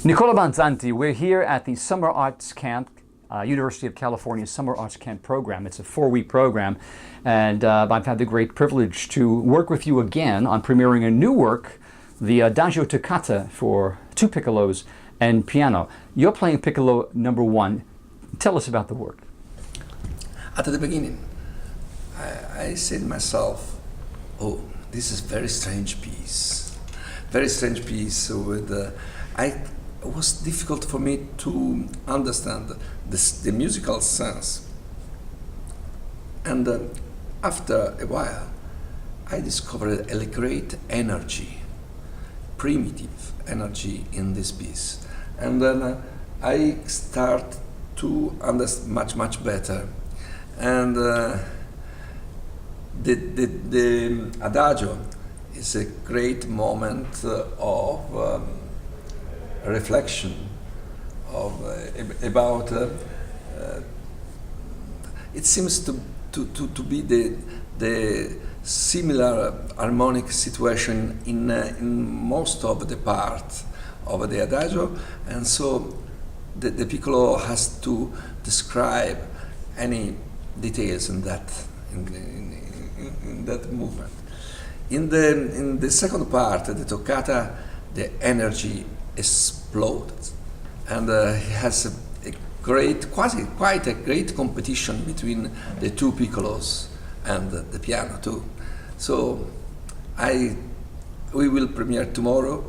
Nicola Mazzanti, we're here at the Summer Arts Camp, University of California Summer Arts Camp program. It's a 4-week program, and I've had the great privilege to work with you again on premiering a new work, the Adagio-Toccata for 2 piccolos and piano. You're playing piccolo number 1. Tell us about the work. At the beginning, I said to myself, oh, this is a very strange piece. Very strange piece with it was difficult for me to understand the musical sense. And after a while, I discovered a great energy, primitive energy in this piece. And then I start to understand much better. And the Adagio is a great moment of reflection about it seems to be the similar harmonic situation in most of the parts of the Adagio, and so the piccolo has to describe any details in that movement. In the second part, the toccata, the energy exploded, and he has a great, quite a great competition between the 2 piccolos and the piano too. So we will premiere tomorrow,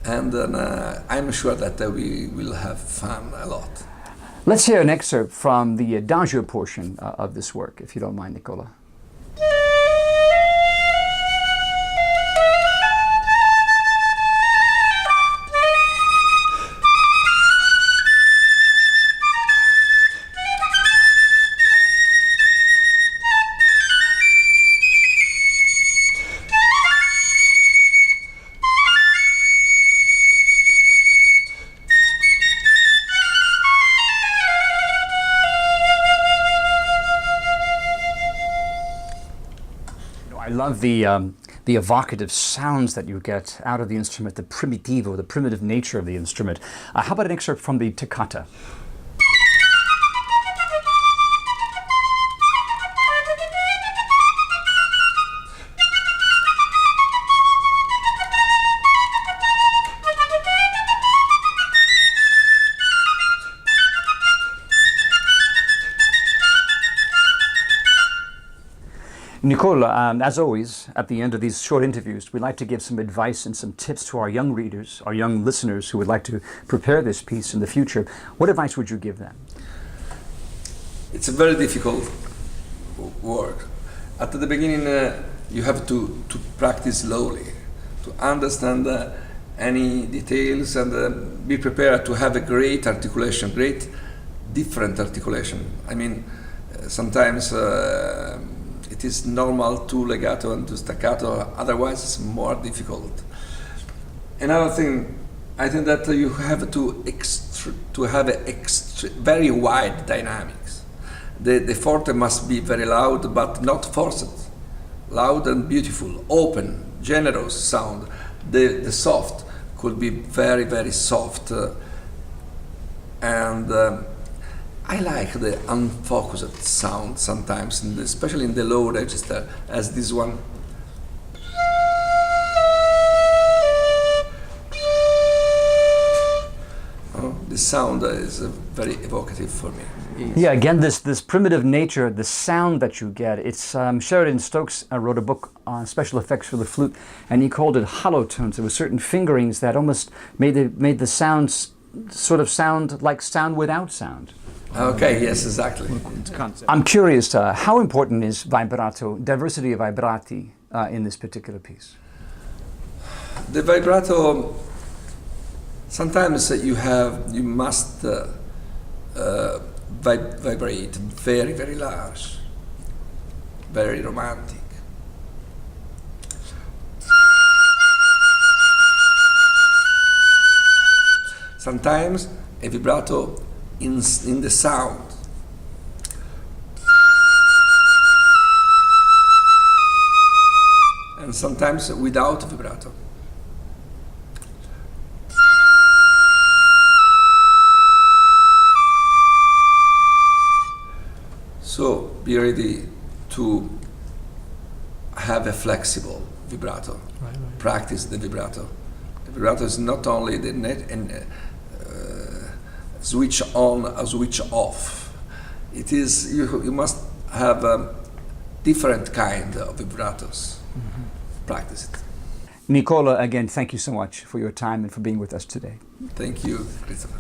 and I'm sure that we will have fun a lot. Let's hear an excerpt from the Adagio portion of this work, if you don't mind, Nicola. I love the evocative sounds that you get out of the instrument, the primitivo, the primitive nature of the instrument. How about an excerpt from the toccata? Nicola, as always, at the end of these short interviews, we like to give some advice and some tips to our young readers, our young listeners who would like to prepare this piece in the future. What advice would you give them? It's a very difficult work. At the beginning, you have to practice slowly, to understand any details, and be prepared to have a great articulation, great different articulation. I mean, sometimes it is normal to legato and to staccato, otherwise it's more difficult. Another thing, I think that you have to have a very wide dynamics. The forte must be very loud, but not forced. Loud and beautiful, open, generous sound. The soft could be very soft. And I like the unfocused sound sometimes, especially in the low register, as this one. Oh, the sound is very evocative for me. Yeah, again, this primitive nature, the sound that you get. It's Sheridan Stokes wrote a book on special effects for the flute, and he called it hollow tones. There were certain fingerings that almost made the sounds sort of sound like sound without sound. Okay, yes, exactly. I'm curious, how important is vibrato, diversity of vibrati in this particular piece? The vibrato, sometimes you must vibrate very large, very romantic. Sometimes a vibrato in the sound. And sometimes without vibrato. be ready to have a flexible vibrato. Practice the vibrato. The vibrato is not only the net and switch on or switch off. It is you must have a different kind of vibratos. Practice it. Nicola, again, thank you so much for your time and for being with us today. Thank you, Christopher.